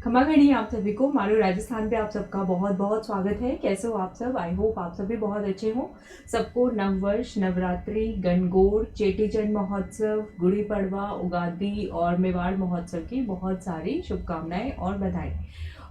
खमा घड़ी आप सभी को मारू राजस्थान पे आप सबका बहुत बहुत स्वागत है। कैसे हो आप सब? आई होप आप सभी बहुत अच्छे हो। सबको नववर्ष, नवरात्रि, गणगौर, चेटीचंड महोत्सव, गुड़ी पड़वा, उगादी और मेवाड़ महोत्सव की बहुत सारी शुभकामनाएं और बधाई।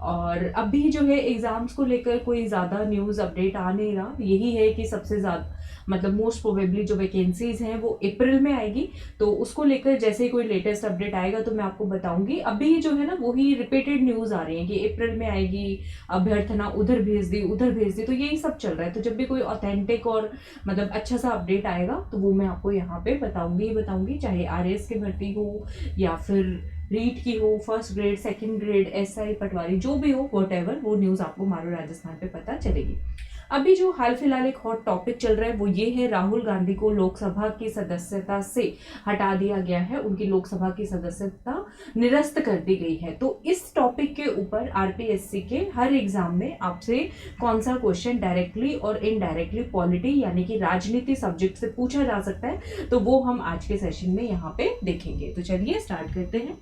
और अभी जो है एग्जाम्स को लेकर कोई ज़्यादा न्यूज़ अपडेट आ नहीं रहा। यही है कि सबसे ज़्यादा मतलब मोस्ट प्रोबेबली जो वैकेंसीज हैं वो अप्रैल में आएगी, तो उसको लेकर जैसे ही कोई लेटेस्ट अपडेट आएगा तो मैं आपको बताऊंगी। अभी जो है ना वही रिपीटेड न्यूज़ आ रही है कि अप्रैल में आएगी, अभ्यर्थना उधर भेज दी उधर भेज दी, तो यही सब चल रहा है। तो जब भी कोई ऑथेंटिक और मतलब अच्छा सा अपडेट आएगा तो वो मैं आपको यहाँ पे बताऊंगी, चाहे आरएएस की भर्ती हो या फिर रीट की हो, first grade, second grade, SI, patwari, जो भी हो, वॉट वो न्यूज़ आपको मारू राजस्थान पे पता चलेगी। अभी जो हाल फिलहाल एक हॉट टॉपिक चल रहा है वो ये है, राहुल गांधी को लोकसभा की सदस्यता से हटा दिया गया है, उनकी लोकसभा की सदस्यता निरस्त कर दी गई है। तो इस टॉपिक के ऊपर आरपीएससी के हर एग्जाम में आपसे कौन सा क्वेश्चन डायरेक्टली और इनडायरेक्टली पॉलिटी यानी कि राजनीति सब्जेक्ट से पूछा जा सकता है, तो वो हम आज के सेशन में यहाँ पे देखेंगे। तो चलिए स्टार्ट करते हैं।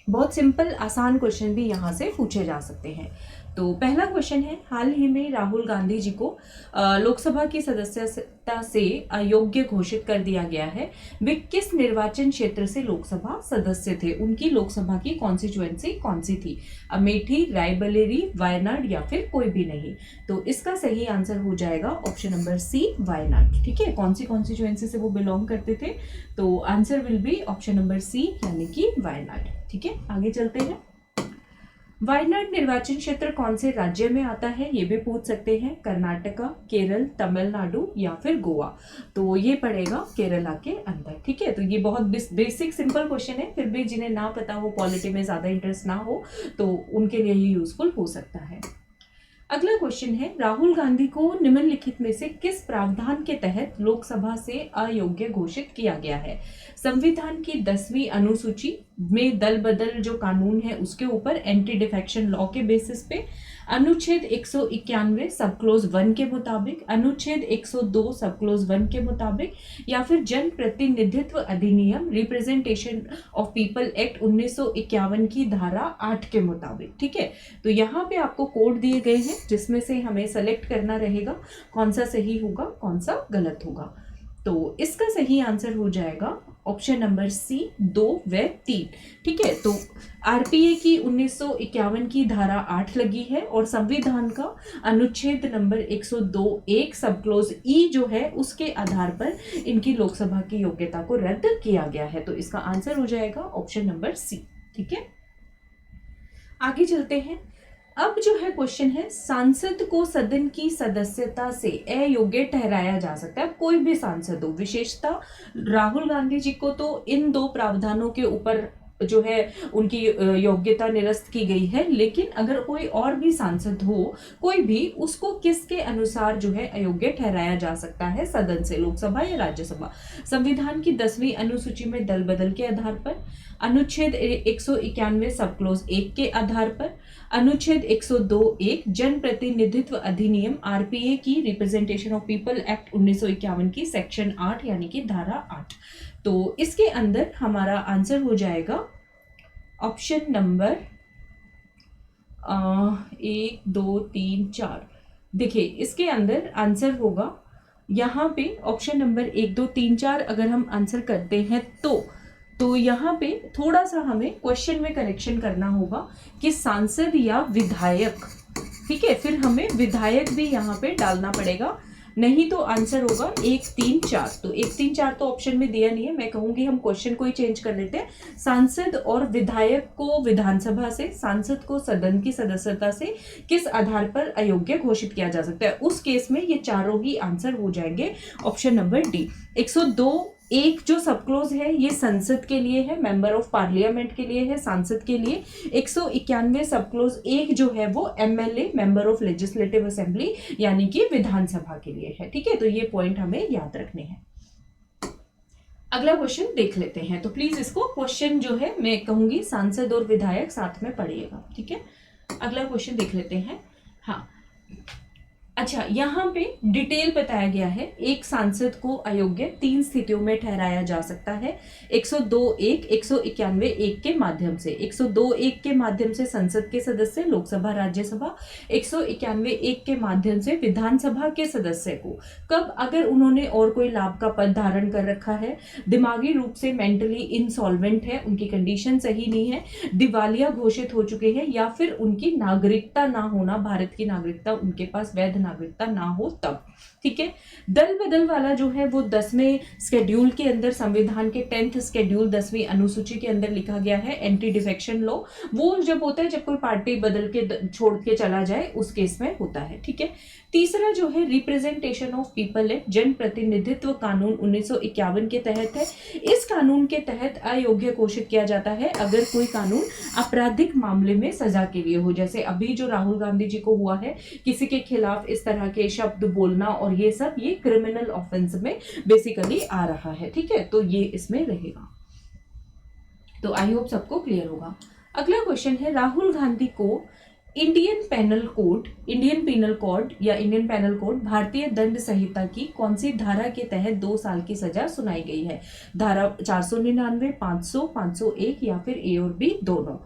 बहुत सिंपल आसान क्वेश्चन भी यहाँ से पूछे जा सकते हैं। तो पहला क्वेश्चन है, हाल ही में राहुल गांधी जी को लोकसभा की सदस्यता से अयोग्य घोषित कर दिया गया है। वे किस निर्वाचन क्षेत्र से लोकसभा सदस्य थे? उनकी लोकसभा की कॉन्स्टिट्यूएंसी कौन सी थी? अमेठी, रायबरेली, वायनाड या फिर कोई भी नहीं? तो इसका सही आंसर हो जाएगा ऑप्शन नंबर सी, वायनाड। ठीक है, कौन सी कॉन्स्टिट्यूएंसी से वो बिलोंग करते थे? तो answer will be option number C यानी कि वायनाड। ठीक है, आगे चलते हैं। वायनाड निर्वाचन क्षेत्र कौन से राज्य में आता है? ये भी पूछ सकते हैं। कर्नाटका, केरल, तमिलनाडु या फिर गोवा? तो ये पड़ेगा केरला के अंदर। ठीक है, तो ये बहुत बेसिक सिंपल क्वेश्चन है, फिर भी जिन्हें ना पता हो, पॉलिटी में ज्यादा इंटरेस्ट ना हो, तो उनके लिए ही यूजफुल हो सकता है। अगला क्वेश्चन है, राहुल गांधी को निम्नलिखित में से किस प्रावधान के तहत लोकसभा से अयोग्य घोषित किया गया है? संविधान की 10वीं अनुसूची में दल बदल जो कानून है उसके ऊपर, एंटी डिफेक्शन लॉ के बेसिस पे, अनुच्छेद 191 सब क्लोज 1 के मुताबिक, अनुच्छेद 102 सब क्लोज 1 के मुताबिक, या फिर जन प्रतिनिधित्व अधिनियम रिप्रेजेंटेशन ऑफ पीपल एक्ट 1951 की धारा 8 के मुताबिक। ठीक है, तो यहाँ पे आपको कोड दिए गए हैं जिसमें से हमें सेलेक्ट करना रहेगा कौन सा सही होगा कौन सा गलत होगा। तो इसका सही आंसर हो जाएगा ऑप्शन नंबर सी, 2 व 3। ठीक है, तो आरपीए की 1951 की धारा 8 लगी है और संविधान का अनुच्छेद नंबर 102(1) सब क्लोज ई जो है उसके आधार पर इनकी लोकसभा की योग्यता को रद्द किया गया है। तो इसका आंसर हो जाएगा ऑप्शन नंबर सी। ठीक है, आगे चलते हैं। अब जो है क्वेश्चन है, सांसद को सदन की सदस्यता से अयोग्य ठहराया जा सकता है, कोई भी सांसद हो। विशेषता राहुल गांधी जी को तो इन दो प्रावधानों के ऊपर जो है उनकी योग्यता निरस्त की गई है, लेकिन अगर कोई और भी सांसद हो, कोई भी, उसको किसके अनुसार जो है अयोग्य ठहराया जा सकता है सदन से, लोकसभा या राज्यसभा? संविधान की 10वीं अनुसूची में दल बदल के आधार पर, अनुच्छेद 191 सब क्लोज 1 के आधार पर, अनुच्छेद 102(1) जन प्रतिनिधित्व अधिनियम आरपीए की रिप्रेजेंटेशन ऑफ पीपल एक्ट 1951 की सेक्शन 8 यानी कि धारा 8। तो इसके अंदर हमारा आंसर हो जाएगा ऑप्शन नंबर 1 2 3 4। देखिए इसके अंदर आंसर होगा यहाँ पे ऑप्शन नंबर 1 2 3 4। अगर हम आंसर करते हैं तो यहाँ पे थोड़ा सा हमें क्वेश्चन में करेक्शन करना होगा कि सांसद या विधायक। ठीक है, फिर हमें विधायक भी यहाँ पे डालना पड़ेगा, नहीं तो आंसर होगा 1 3 4। तो 1 3 4 तो ऑप्शन में दिया नहीं है, मैं कहूंगी हम क्वेश्चन को ही चेंज कर लेते हैं। सांसद और विधायक को विधानसभा से, सांसद को सदन की सदस्यता से किस आधार पर अयोग्य घोषित किया जा सकता है, उस केस में ये चारों ही आंसर हो जाएंगे ऑप्शन नंबर डी। 102(1) जो सब क्लोज है ये संसद के लिए है, मेंबर ऑफ पार्लियामेंट के लिए है, सांसद के लिए। 191 सब क्लोज 1 जो है वो MLA, member of legislative assembly यानी कि विधानसभा के लिए है। ठीक है, तो ये पॉइंट हमें याद रखने हैं। अगला क्वेश्चन देख लेते हैं, तो प्लीज इसको क्वेश्चन जो है मैं कहूंगी सांसद और विधायक साथ में पढ़िएगा। ठीक है, अगला क्वेश्चन देख लेते हैं। हाँ, अच्छा, यहाँ पे डिटेल बताया गया है। एक सांसद को अयोग्य 3 स्थितियों में ठहराया जा सकता है। 102(1), 191(1) के माध्यम से, 102(1) के माध्यम से संसद के सदस्य, लोकसभा राज्यसभा, 191(1) के माध्यम से विधानसभा के सदस्य को। कब? अगर उन्होंने और कोई लाभ का पद धारण कर रखा है, दिमागी रूप से मेंटली इंसॉल्वेंट है, उनकी कंडीशन सही नहीं है, दिवालिया घोषित हो चुके हैं, या फिर उनकी नागरिकता ना होना, भारत की नागरिकता उनके पास वैध नागरिकता ना हो तब। ठीक है। दल बदल वाला जो है वो 10वें शेड्यूल के अंदर, संविधान के 10th शेड्यूल 10वीं अनुसूची के अंदर लिखा गया है। एंटी डिफेक्शन लॉ वो जब होता है जब कोई पार्टी बदल के छोड़ के चला जाए, उस केस में होता है। ठीक है। तीसरा जो है रिप्रेजेंटेशन ऑफ पीपल एक्ट, जन प्रतिनिधित्व कानून 1951 के तहत है। इस कानून के तहत अयोग्य घोषित किया जाता है अगर कोई कानून आपराधिक मामले में सजा के लिए हो। जैसे अभी जो राहुल गांधी जी को हुआ है, किसी के खिलाफ इस तरह के शब्द बोलना और ये सब, ये क्रिमिनल ऑफेंस में बेसिकली आ रहा है। ठीक है, तो ये इसमें रहेगा। तो आई होप सबको क्लियर होगा। अगला क्वेश्चन है, राहुल गांधी को इंडियन पेनल कोड या इंडियन पेनल कोड, भारतीय दंड संहिता की कौन सी धारा के तहत 2 साल की सजा सुनाई गई है? धारा 499, 500, 501 या फिर ए और बी दोनों।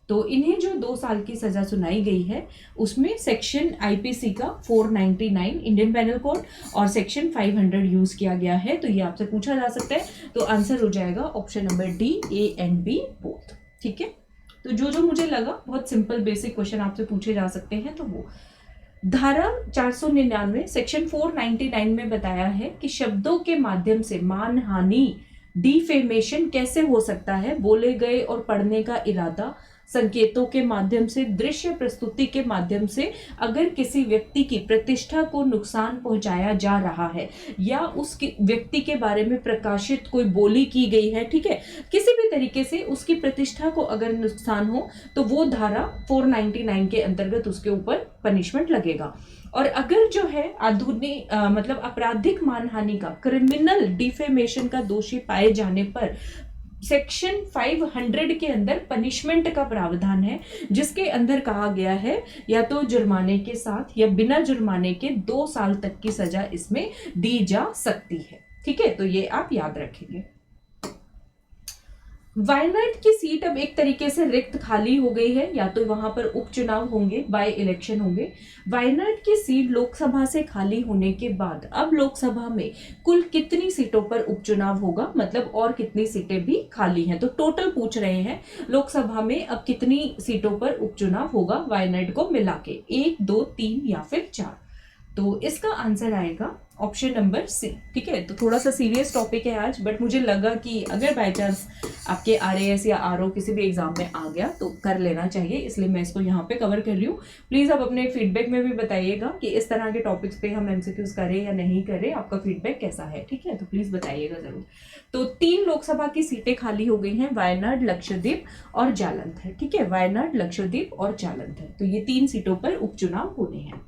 तो इन्हें जो 2 साल की सजा सुनाई गई है उसमें सेक्शन आईपीसी का 499 इंडियन पेनल कोड और सेक्शन 500 यूज किया गया है। तो ये आपसे पूछा जा सकता है, तो आंसर हो जाएगा option number D, A and B both. ठीक है। तो जो जो मुझे लगा बहुत सिंपल बेसिक क्वेश्चन आपसे पूछे जा सकते हैं, तो वो धारा 499 सेक्शन 499 में बताया है कि शब्दों के माध्यम से मानहानि, डिफेमेशन कैसे हो सकता है? बोले गए और पढ़ने का इरादा, संकेतों के माध्यम से, दृश्य प्रस्तुति के माध्यम से, अगर किसी व्यक्ति की प्रतिष्ठा को नुकसान पहुंचाया जा रहा है या उस व्यक्ति के बारे में प्रकाशित कोई बोली की गई है, ठीक है, किसी भी तरीके से उसकी प्रतिष्ठा को अगर नुकसान हो तो वो धारा 499 के अंतर्गत उसके ऊपर पनिशमेंट लगेगा। और अगर जो है आधुनिक मतलब आपराधिक मानहानि का, क्रिमिनल डिफेमेशन का दोषी पाए जाने पर सेक्शन 500 के अंदर पनिशमेंट का प्रावधान है, जिसके अंदर कहा गया है या तो जुर्माने के साथ या बिना जुर्माने के 2 साल तक की सजा इसमें दी जा सकती है। ठीक है, तो ये आप याद रखेंगे। वायनाड की सीट अब एक तरीके से रिक्त खाली हो गई है, या तो वहां पर उपचुनाव होंगे, बाय इलेक्शन होंगे। वायनाड की सीट लोकसभा से खाली होने के बाद अब लोकसभा में कुल कितनी सीटों पर उपचुनाव होगा, मतलब और कितनी सीटें भी खाली हैं। तो टोटल पूछ रहे हैं लोकसभा में अब कितनी सीटों पर उपचुनाव होगा वायनाड को मिला के, 1, 2, 3 या फिर 4। तो इसका आंसर आएगा ऑप्शन नंबर सी। ठीक है, तो थोड़ा सा सीरियस टॉपिक है आज, बट मुझे लगा कि अगर बाय चांस आपके RAS या RO किसी भी एग्जाम में आ गया तो कर लेना चाहिए, इसलिए मैं इसको यहाँ पे कवर कर रही हूँ। प्लीज आप अपने फीडबैक में भी बताइएगा कि इस तरह के टॉपिक्स पे हम MCQs करें या नहीं करें, आपका फीडबैक कैसा है। ठीक है, तो प्लीज बताइएगा जरूर। तो 3 लोकसभा की सीटें खाली हो गई हैं, वायनाड, लक्षद्वीप और जालंधर। ठीक है, वायनाड, लक्षद्वीप और जालंधर, तो ये 3 सीटों पर उपचुनाव होने हैं।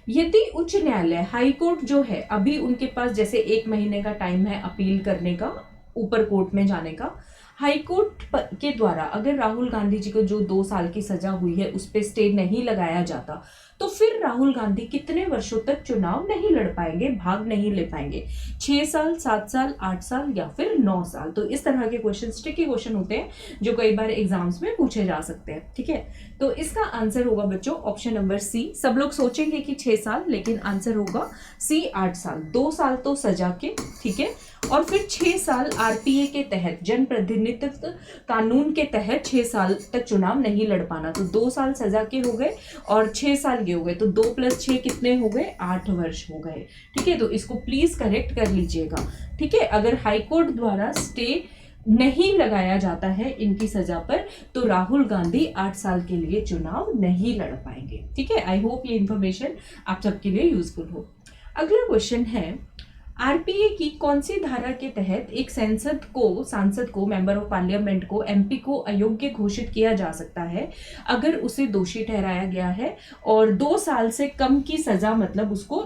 यदि उच्च न्यायालय, हाई कोर्ट जो है, अभी उनके पास जैसे 1 महीने का टाइम है अपील करने का, ऊपर कोर्ट में जाने का, हाई कोर्ट के द्वारा अगर राहुल गांधी जी को जो 2 साल की सजा हुई है उस पर स्टे नहीं लगाया जाता, तो फिर राहुल गांधी कितने वर्षों तक चुनाव नहीं लड़ पाएंगे, भाग नहीं ले पाएंगे? 6 साल, 7 साल, 8 साल या फिर 9 साल? तो इस तरह के क्वेश्चन ट्रिकी क्वेश्चन होते हैं जो कई बार एग्जाम्स में पूछे जा सकते हैं। ठीक है, तो इसका आंसर होगा बच्चों ऑप्शन नंबर सी। सब लोग सोचेंगे कि 6 साल, लेकिन आंसर होगा सी, 8 साल। 2 साल तो सजा के, ठीक है, और फिर 6 साल RPA के तहत, जन प्रतिनिधित्व कानून के तहत 6 साल तक चुनाव नहीं लड़ पाना। तो 2 साल सजा के हो गए और 6 साल के हो गए, तो 2 + 6 कितने हो गए? 8 वर्ष हो गए। ठीक है, तो इसको प्लीज करेक्ट कर लीजिएगा। ठीक है, अगर हाईकोर्ट द्वारा स्टे नहीं लगाया जाता है इनकी सजा पर, तो राहुल गांधी 8 साल के लिए चुनाव नहीं लड़ पाएंगे। ठीक है, आई होप ये इंफॉर्मेशन आप सबके लिए यूजफुल हो। अगला क्वेश्चन है, RPA की कौन सी धारा के तहत एक सांसद को, मेंबर ऑफ पार्लियामेंट को, MP को अयोग्य घोषित किया जा सकता है अगर उसे दोषी ठहराया गया है और 2 साल से कम की सजा, मतलब उसको,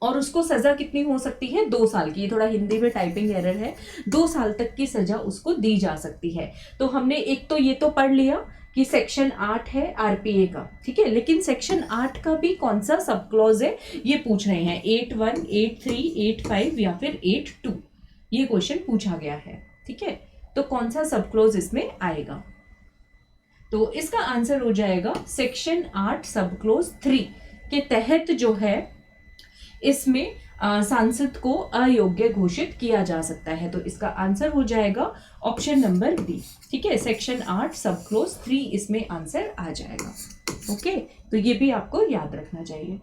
और उसको सजा कितनी हो सकती है? 2 साल की। ये थोड़ा हिंदी में टाइपिंग एरर है, 2 साल तक की सजा उसको दी जा सकती है। तो हमने एक तो ये तो पढ़ लिया कि सेक्शन 8 है आरपीए का, ठीक है, लेकिन सेक्शन 8 का भी कौन सा सब क्लॉज है ये पूछ रहे हैं, 8(1), 8(3), 8(5) या फिर 8(2), ये क्वेश्चन पूछा गया है, ठीक है। तो कौन सा सब क्लॉज इसमें आएगा, तो इसका आंसर हो जाएगा सेक्शन 8 सब क्लॉज 3 के तहत जो है इसमें सांसद को अयोग्य घोषित किया जा सकता है। तो इसका आंसर हो जाएगा ऑप्शन नंबर बी, ठीक है, सेक्शन 8 सब क्लॉज 3 इसमें आंसर आ जाएगा। ओके, तो ये भी आपको याद रखना चाहिए।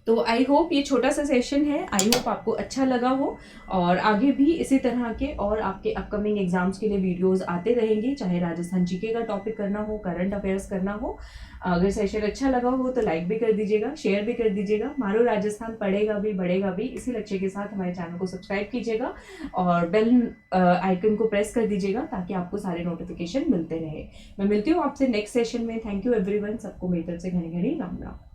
तो आई होप ये छोटा सा सेशन है, आई होप आपको अच्छा लगा हो, और आगे भी इसी तरह के और आपके अपकमिंग एग्जाम्स के लिए वीडियोस आते रहेंगे, चाहे राजस्थान जीके का टॉपिक करना हो, करंट अफेयर्स करना हो। अगर सेशन अच्छा लगा हो तो लाइक भी कर दीजिएगा, शेयर भी कर दीजिएगा। मारो राजस्थान पढ़ेगा भी बढ़ेगा भी, इसी लक्ष्य के साथ हमारे चैनल को सब्सक्राइब कीजिएगा और बेल आइकन को प्रेस कर दीजिएगा ताकि आपको सारे नोटिफिकेशन मिलते रहे। मैं मिलती हूँ आपसे नेक्स्ट सेशन में। थैंक यू एवरीवन, सबको मेरी तरफ से घनी घनी राम राम।